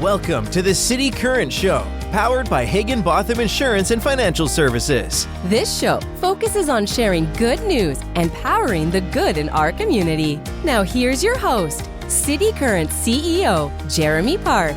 Welcome to the City Current Show, powered by Hagen-Botham Insurance and Financial Services. This show focuses on sharing good news and powering the good in our community. Now here's your host, City Current CEO, Jeremy Park.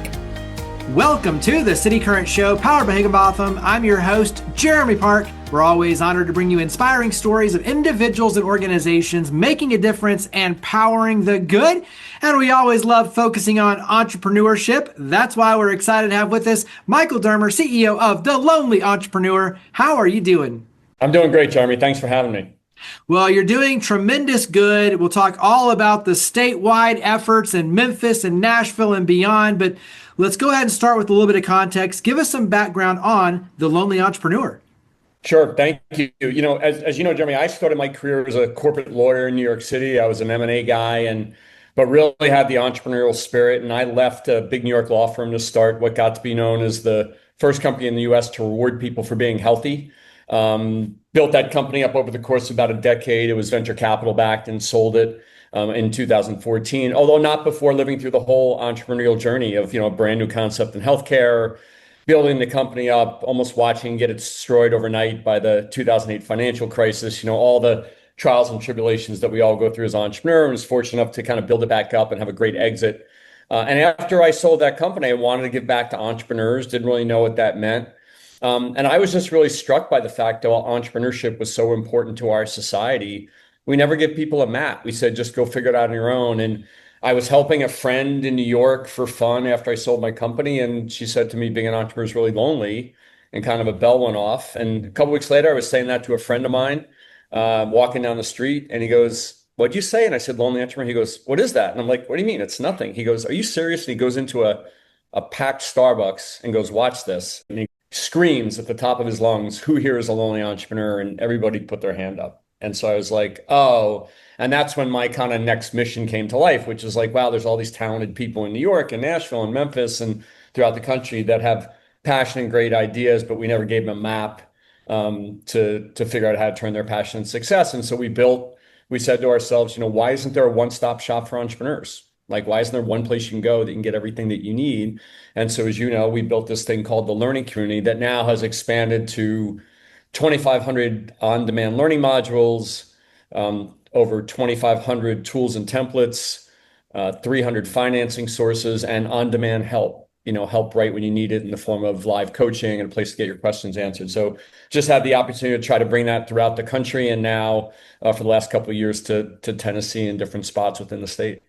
Welcome to the City Current Show, powered by Hagen-Botham. I'm your host, Jeremy Park. We're always honored to bring you inspiring stories of individuals and organizations making a difference and powering the good. And we always love focusing on entrepreneurship. That's why we're excited to have with us Michael Dermer, CEO of The Lonely Entrepreneur. How are you doing? I'm doing great, Jeremy. Thanks for having me. Well, you're doing tremendous good. We'll talk all about the statewide efforts in Memphis and Nashville and beyond, but let's go ahead and start with a little bit of context. Give us some background on The Lonely Entrepreneur. Sure. Thank you. You know, as you know, Jeremy, I started my career as a corporate lawyer in New York City. I was an M&A guy, but really had the entrepreneurial spirit. And I left a big New York law firm to start what got to be known as the first company in the U.S. to reward people for being healthy. Built that company up over the course of about a decade. It was venture capital backed and sold it in 2014, although not before living through the whole entrepreneurial journey of, a brand new concept in healthcare, building the company up, almost watching get it destroyed overnight by the 2008 financial crisis, all the trials and tribulations that we all go through as entrepreneurs. I was fortunate enough to kind of build it back up and have a great exit. And after I sold that company, I wanted to give back to entrepreneurs, didn't really know what that meant. And I was just really struck by the fact that while entrepreneurship was so important to our society, we never give people a map. We said, just go figure it out on your own. And I was helping a friend in New York for fun after I sold my company. And she said to me, being an entrepreneur is really lonely, and kind of a bell went off. And a couple of weeks later, I was saying that to a friend of mine, walking down the street. And he goes, what'd you say? And I said, lonely entrepreneur. He goes, what is that? And I'm like, what do you mean? It's nothing. He goes, are you serious? And he goes into a packed Starbucks and goes, watch this. And he screams at the top of his lungs, who here is a lonely entrepreneur? And everybody put their hand up. And so I was like, oh, and that's when my kind of next mission came to life, which is like, wow, there's all these talented people in New York and Nashville and Memphis and throughout the country that have passion and great ideas, but we never gave them a map to figure out how to turn their passion into success. And so we said to ourselves, why isn't there a one-stop shop for entrepreneurs? Like, why isn't there one place you can go that you can get everything that you need? And so, as you know, we built this thing called the Learning Community that now has expanded to 2,500 on-demand learning modules, over 2,500 tools and templates, 300 financing sources, and on-demand help, help right when you need it in the form of live coaching and a place to get your questions answered. So just had the opportunity to try to bring that throughout the country, and now for the last couple of years to Tennessee and different spots within the state.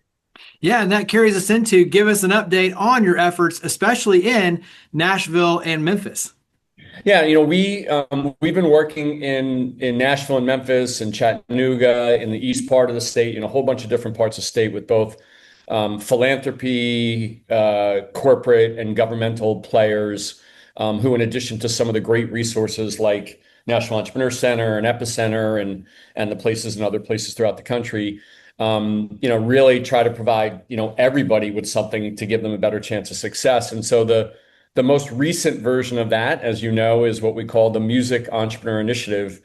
Yeah, and that carries us into give us an update on your efforts, especially in Nashville and Memphis. Yeah, we've been working in Nashville and Memphis and Chattanooga in the east part of the state, in a whole bunch of different parts of the state with both philanthropy, corporate and governmental players who, in addition to some of the great resources like National Entrepreneur Center and Epicenter and the places and other places throughout the country, really try to provide, everybody with something to give them a better chance of success. And so the most recent version of that, as you know, is what we call the Music Entrepreneur Initiative,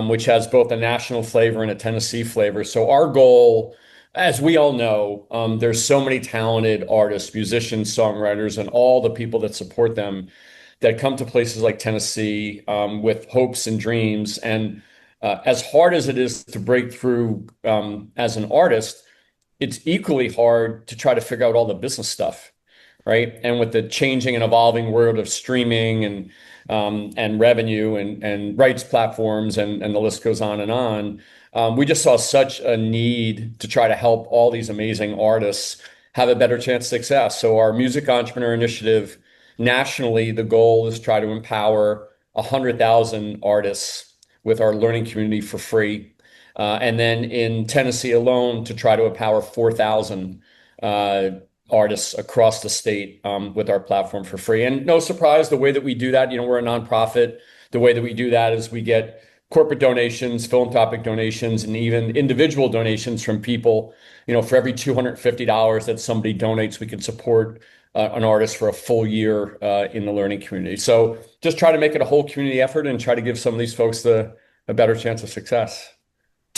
which has both a national flavor and a Tennessee flavor. So our goal, as we all know, there's so many talented artists, musicians, songwriters, and all the people that support them that come to places like Tennessee with hopes and dreams. And as hard as it is to break through as an artist, it's equally hard to try to figure out all the business stuff. Right. And with the changing and evolving world of streaming and revenue and rights platforms and the list goes on and on, we just saw such a need to try to help all these amazing artists have a better chance of success. So our Music Entrepreneur Initiative, nationally, the goal is to try to empower 100,000 artists with our learning community for free. And then in Tennessee alone, to try to empower 4,000 artists across the state with our platform for free. And no surprise, the way that we do that, we're a nonprofit. The way that we do that is we get corporate donations, philanthropic donations, and even individual donations from people. For every $250 that somebody donates, we can support an artist for a full year in the learning community. So just try to make it a whole community effort and try to give some of these folks a better chance of success.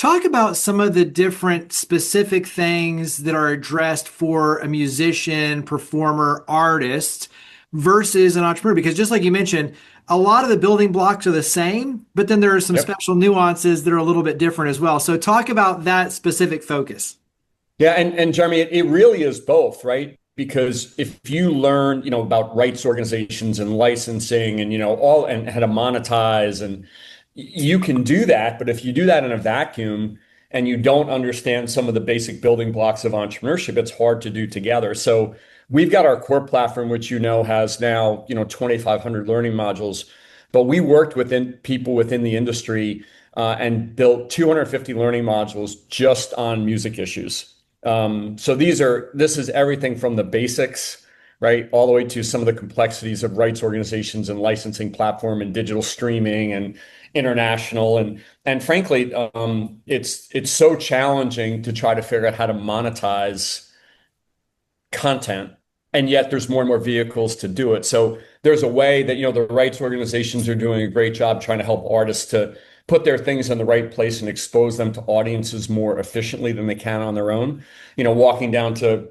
Talk about some of the different specific things that are addressed for a musician, performer, artist versus an entrepreneur. Because just like you mentioned, a lot of the building blocks are the same, but then there are some Yep. special nuances that are a little bit different as well. So talk about that specific focus. Yeah, and Jeremy, it really is both, right? Because if you learn, about rights organizations and licensing and all and how to monetize and you can do that, but if you do that in a vacuum and you don't understand some of the basic building blocks of entrepreneurship, it's hard to do together. So we've got our core platform, which has now, 2,500 learning modules, but we worked within people within the industry and built 250 learning modules just on music issues. So this is everything from the basics, right, all the way to some of the complexities of rights organizations and licensing platform and digital streaming and international and frankly, it's so challenging to try to figure out how to monetize content, and yet there's more and more vehicles to do it. So there's a way that the rights organizations are doing a great job trying to help artists to put their things in the right place and expose them to audiences more efficiently than they can on their own. Walking down to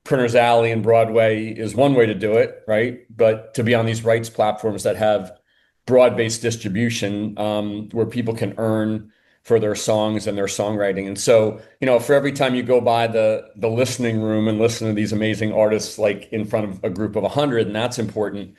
Printer's Alley and Broadway is one way to do it, right? But to be on these rights platforms that have broad-based distribution, where people can earn for their songs and their songwriting. And so, for every time you go by the listening room and listen to these amazing artists, like in front of a group of 100, and that's important,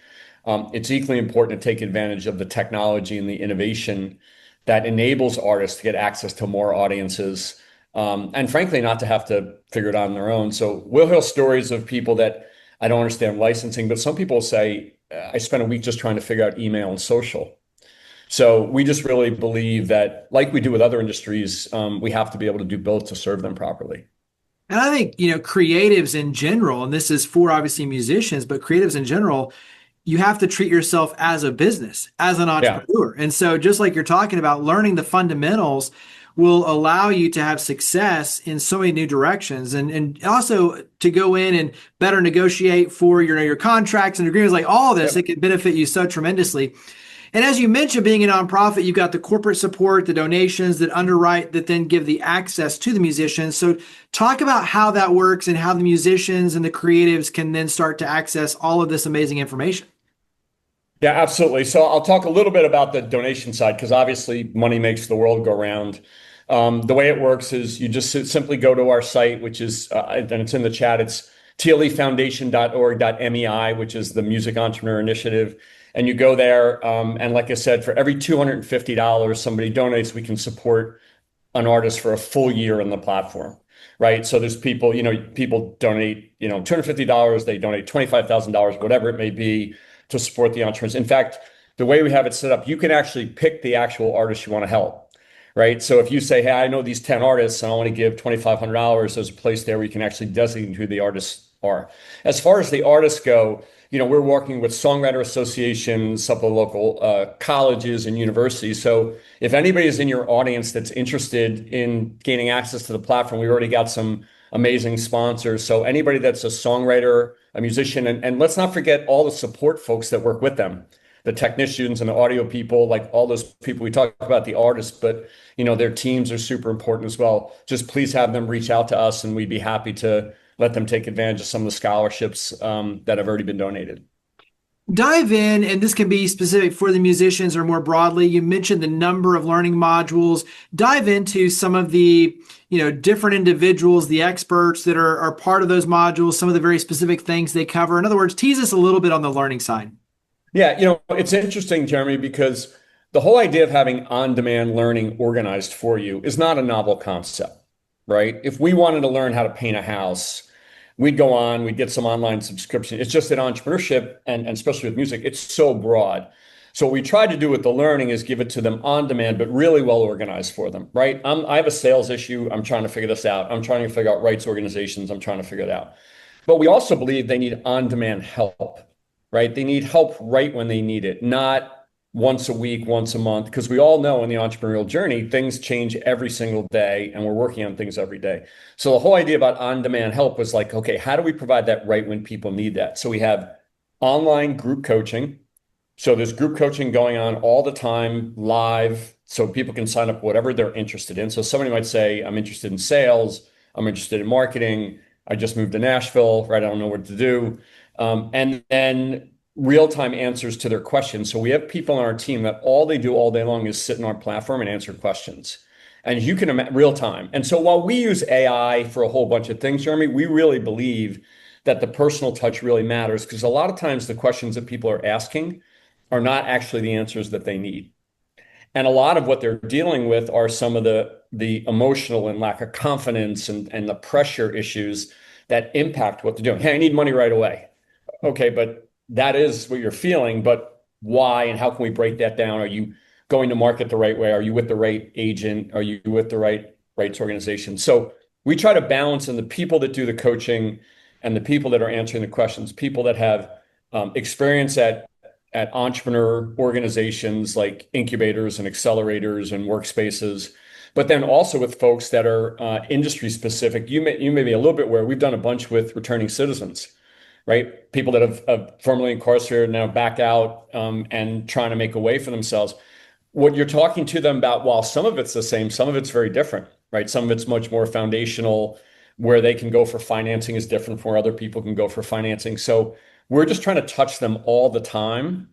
it's equally important to take advantage of the technology and the innovation that enables artists to get access to more audiences, and frankly, not to have to figure it out on their own. So we'll hear stories of people that I don't understand licensing, but some people say, I spent a week just trying to figure out email and social. So we just really believe that, like we do with other industries, we have to be able to do both to serve them properly. And I think, creatives in general, and this is for obviously musicians, but creatives in general, you have to treat yourself as a business, as an Yeah. entrepreneur. And so just like you're talking about, learning the fundamentals will allow you to have success in so many new directions, and also to go in and better negotiate for your contracts and agreements, like all of this. Yep. It can benefit you so tremendously. And as you mentioned, being a nonprofit, you've got the corporate support, the donations that underwrite, that then give the access to the musicians. So talk about how that works and how the musicians and the creatives can then start to access all of this amazing information. Yeah, absolutely. So I'll talk a little bit about the donation side because obviously money makes the world go round. The way it works is you just simply go to our site, which is, and it's in the chat, it's tlefoundation.org.mei, which is the Music Entrepreneur Initiative. And you go there, and like I said, for every $250 somebody donates, we can support an artist for a full year on the platform, right? So there's people, people donate, $250, they donate $25,000, whatever it may be, to support the entrepreneurs. In fact, the way we have it set up, you can actually pick the actual artist you want to help, right? So if you say, hey, I know these 10 artists and I want to give $2,500, there's a place there where you can actually designate who the artists are. As far as the artists go, we're working with songwriter associations, some of the local colleges and universities. So if anybody is in your audience that's interested in gaining access to the platform, we already got some amazing sponsors. So anybody that's a songwriter, a musician, and let's not forget all the support folks that work with them, the technicians and the audio people, like all those people. We talk about the artists, but their teams are super important as well. Just please have them reach out to us and we'd be happy to let them take advantage of some of the scholarships that have already been donated. Dive in, and this can be specific for the musicians or more broadly. You mentioned the number of learning modules. Dive into some of the different individuals, the experts that are part of those modules, some of the very specific things they cover. In other words, tease us a little bit on the learning side. Yeah, it's interesting, Jeremy, because the whole idea of having on-demand learning organized for you is not a novel concept, right? If we wanted to learn how to paint a house, we'd go on, we'd get some online subscription. It's just that entrepreneurship, and especially with music, it's so broad. So what we try to do with the learning is give it to them on demand, but really well organized for them, right? I have a sales issue. I'm trying to figure this out. I'm trying to figure out rights organizations. I'm trying to figure it out. But we also believe they need on-demand help, right? They need help right when they need it, not once a week, once a month, because we all know in the entrepreneurial journey, things change every single day and we're working on things every day. So the whole idea about on-demand help was like, okay, how do we provide that right when people need that? So we have online group coaching. So there's group coaching going on all the time, live, so people can sign up whatever they're interested in. So somebody might say, I'm interested in sales, I'm interested in marketing, I just moved to Nashville, right? I don't know what to do. And then real-time answers to their questions. So we have people on our team that all they do all day long is sit in our platform and answer questions. And you can imagine real time. And so while we use AI for a whole bunch of things, Jeremy, we really believe that the personal touch really matters, because a lot of times the questions that people are asking are not actually the answers that they need. And a lot of what they're dealing with are some of the emotional and lack of confidence and the pressure issues that impact what they're doing. Hey, I need money right away. Okay, but that is what you're feeling, but why and how can we break that down? Are you going to market the right way? Are you with the right agent? Are you with the rights organization? So we try to balance in the people that do the coaching and the people that are answering the questions, people that have experience at entrepreneur organizations like incubators and accelerators and workspaces, but then also with folks that are industry specific. You may be a little bit where we've done a bunch with returning citizens, right? People that have formerly incarcerated now back out and trying to make a way for themselves. What you're talking to them about, while some of it's the same, some of it's very different, right? Some of it's much more foundational. Where they can go for financing is different from where other people can go for financing. So we're just trying to touch them all the time,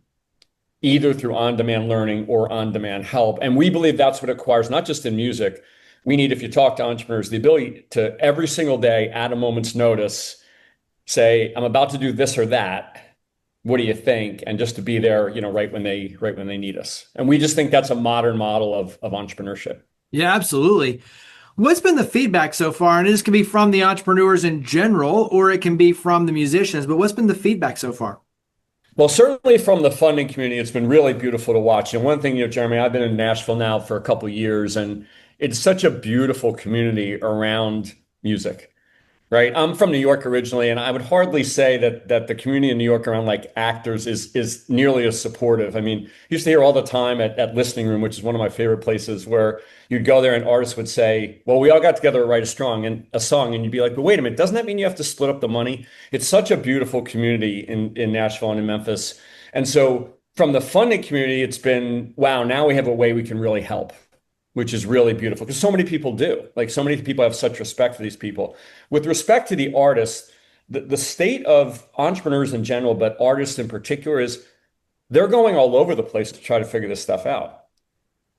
either through on-demand learning or on-demand help. And we believe that's what it requires, not just in music. We need, if you talk to entrepreneurs, the ability to every single day at a moment's notice, say, I'm about to do this or that. What do you think? And just to be there, right when they need us. And we just think that's a modern model of entrepreneurship. Yeah, absolutely. What's been the feedback so far? And this can be from the entrepreneurs in general, or it can be from the musicians, but what's been the feedback so far? Well, certainly from the funding community, it's been really beautiful to watch. And one thing, Jeremy, I've been in Nashville now for a couple of years, and it's such a beautiful community around music. Right. I'm from New York originally, and I would hardly say that the community in New York around like actors is nearly as supportive. I mean, you used to hear all the time at Listening Room, which is one of my favorite places, where you'd go there and artists would say, well, we all got together to write a song. And you'd be like, but wait a minute, doesn't that mean you have to split up the money? It's such a beautiful community in Nashville and in Memphis. And so from the funding community, it's been, wow, now we have a way we can really help, which is really beautiful, because so many people do. Like, so many people have such respect for these people. With respect to the artists, the state of entrepreneurs in general, but artists in particular, is they're going all over the place to try to figure this stuff out.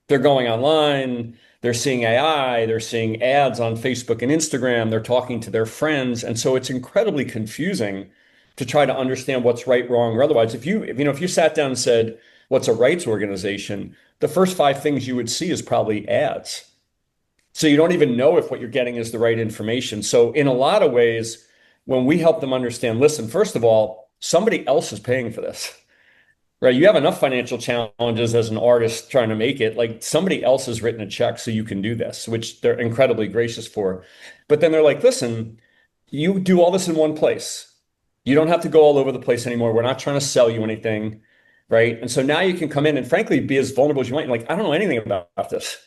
They're going online, they're seeing AI, they're seeing ads on Facebook and Instagram, they're talking to their friends. And so it's incredibly confusing to try to understand what's right, wrong, or otherwise. If you sat down and said, what's a rights organization? The first 5 things you would see is probably ads. So you don't even know if what you're getting is the right information. So in a lot of ways, when we help them understand, listen, first of all, somebody else is paying for this, right? You have enough financial challenges as an artist trying to make it. Like, somebody else has written a check so you can do this, which they're incredibly gracious for. But then they're like, listen, you do all this in one place. You don't have to go all over the place anymore. We're not trying to sell you anything. Right. And so now you can come in and frankly be as vulnerable as you want. You're like, I don't know anything about this.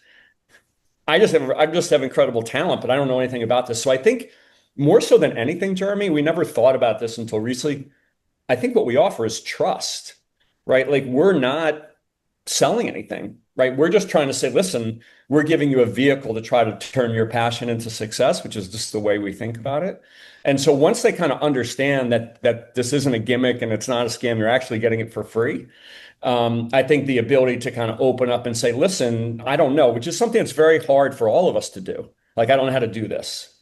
I just have incredible talent, but I don't know anything about this. So I think more so than anything, Jeremy, we never thought about this until recently. I think what we offer is trust, right? Like, we're not selling anything, right? We're just trying to say, listen, we're giving you a vehicle to try to turn your passion into success, which is just the way we think about it. And so once they kind of understand that this isn't a gimmick and it's not a scam, you're actually getting it for free. I think the ability to kind of open up and say, listen, I don't know, which is something that's very hard for all of us to do. Like, I don't know how to do this,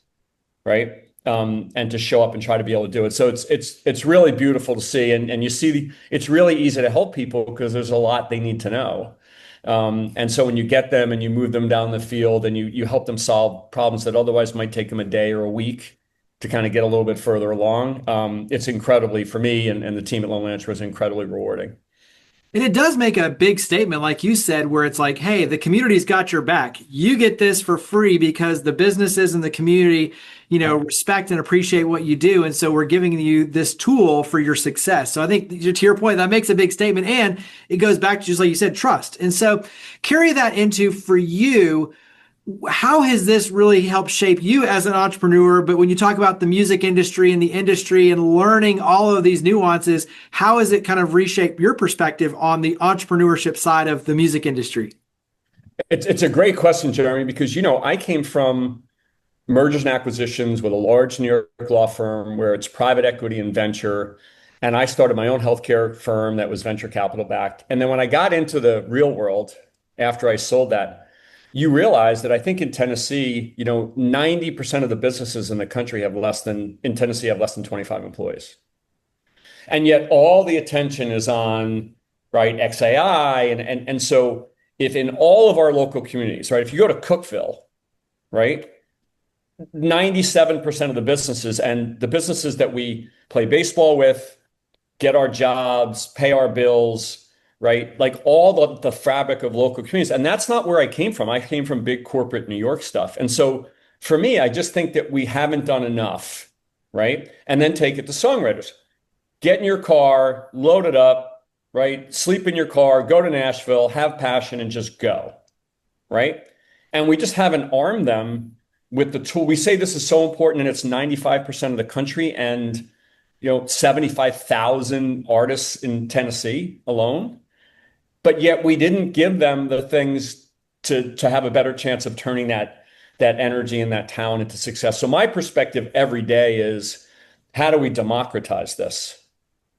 right? And to show up and try to be able to do it. So it's really beautiful to see. And you see, it's really easy to help people because there's a lot they need to know. And so when you get them and you move them down the field and you help them solve problems that otherwise might take them a day or a week to kind of get a little bit further along, it's incredibly, for me and the team at Lone Rancher, was incredibly rewarding. And it does make a big statement, like you said, where it's like, hey, the community's got your back. You get this for free because the businesses and the community, respect and appreciate what you do. And so we're giving you this tool for your success. So I think, to your point, that makes a big statement. And it goes back to, just like you said, trust. And so carry that into, for you, how has this really helped shape you as an entrepreneur? But when you talk about the music industry and learning all of these nuances, how has it kind of reshaped your perspective on the entrepreneurship side of the music industry? It's a great question, Jeremy, because I came from mergers and acquisitions with a large New York law firm where it's private equity and venture. And I started my own healthcare firm that was venture capital backed. And then when I got into the real world after I sold that, you realize that I think in Tennessee, 90% of the businesses in the country in Tennessee have less than 25 employees. And yet all the attention is on, right, XAI. And so if in all of our local communities, right, if you go to Cookeville, right, 97% of the businesses and the businesses that we play baseball with, get our jobs, pay our bills, right? Like all the fabric of local communities. And that's not where I came from. I came from big corporate New York stuff. And so for me, I just think that we haven't done enough, right? And then take it to songwriters. Get in your car, load it up, right? Sleep in your car, go to Nashville, have passion, and just go, right? And we just haven't armed them with the tool. We say this is so important and it's 95% of the country and 75,000 artists in Tennessee alone. But yet we didn't give them the things to have a better chance of turning that energy and that talent into success. So my perspective every day is, how do we democratize this?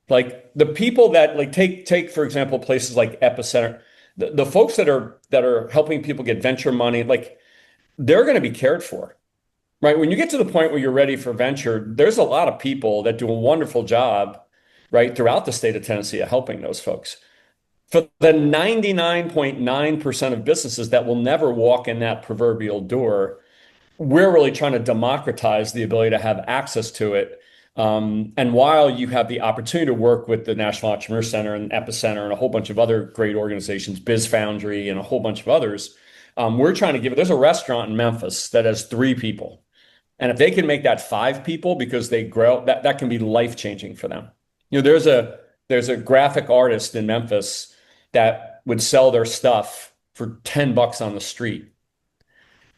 Like the people that take for example places like Epicenter, the folks that are helping people get venture money, like they're going to be cared for, right? When you get to the point where you're ready for venture, there's a lot of people that do a wonderful job, right, throughout the state of Tennessee of helping those folks. For the 99.9% of businesses that will never walk in that proverbial door, we're really trying to democratize the ability to have access to it. And while you have the opportunity to work with the National Entrepreneur Center and Epicenter and a whole bunch of other great organizations, Biz Foundry and a whole bunch of others, we're trying to give it. There's a restaurant in Memphis that has 3 people. And if they can make that 5 people because they grow, that can be life-changing for them. There's a graphic artist in Memphis that would sell their stuff for $10 on the street.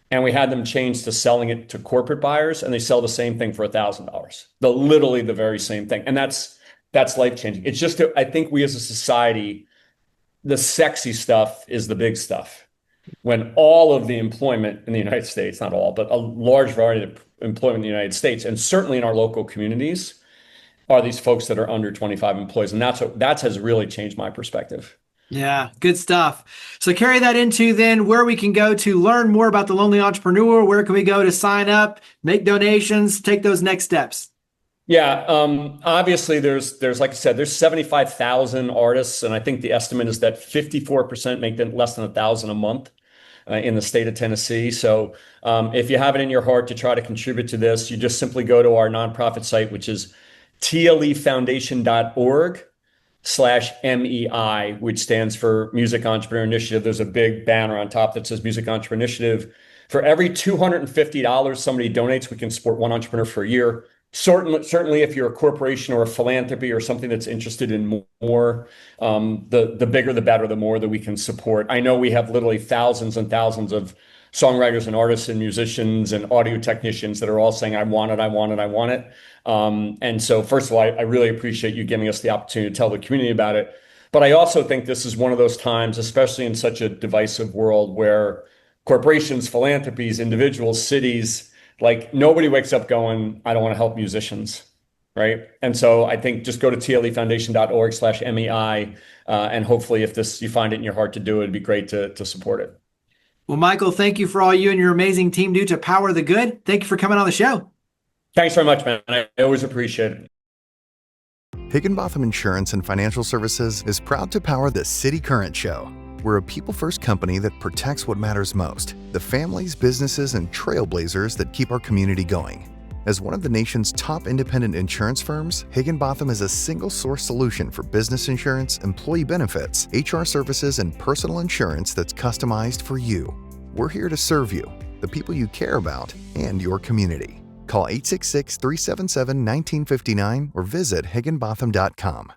And we had them change to selling it to corporate buyers, and they sell the same thing for $1,000. Literally the very same thing. And that's life-changing. It's just, I think we as a society, the sexy stuff is the big stuff. When all of the employment in the United States, not all, but a large variety of employment in the United States, and certainly in our local communities, are these folks that are under 25 employees. And that has really changed my perspective. Yeah, good stuff. So carry that into then where we can go to learn more about the Lonely Entrepreneur. Where can we go to sign up, make donations, take those next steps? Yeah, obviously there's like I said, there's 75,000 artists, and I think the estimate is that 54% make less than $1,000 a month in the state of Tennessee. So if you have it in your heart to try to contribute to this, you just simply go to our nonprofit site, which is TLEfoundation.org/MEI, which stands for Music Entrepreneur Initiative. There's a big banner on top that says Music Entrepreneur Initiative. For every $250 somebody donates, we can support one entrepreneur for a year. Certainly, if you're a corporation or a philanthropy or something that's interested in more, the bigger, the better, the more that we can support. I know we have literally thousands and thousands of songwriters and artists and musicians and audio technicians that are all saying, I want it, I want it, I want it. And so first of all, I really appreciate you giving us the opportunity to tell the community about it. But I also think this is one of those times, especially in such a divisive world where corporations, philanthropies, individuals, cities, like nobody wakes up going, I don't want to help musicians, right? And so I think just go to TLEfoundation.org/MEI, and hopefully if you find it in your heart to do it, it'd be great to support it. Well, Michael, thank you for all you and your amazing team do to power the good. Thank you for coming on the show. Thanks very much, man. I always appreciate it. Higginbotham Insurance and Financial Services is proud to power the City Current Show. We're a people-first company that protects what matters most, the families, businesses, and trailblazers that keep our community going. As one of the nation's top independent insurance firms, Higginbotham is a single-source solution for business insurance, employee benefits, HR services, and personal insurance that's customized for you. We're here to serve you, the people you care about, and your community. Call 866-377-1959 or visit higginbotham.com.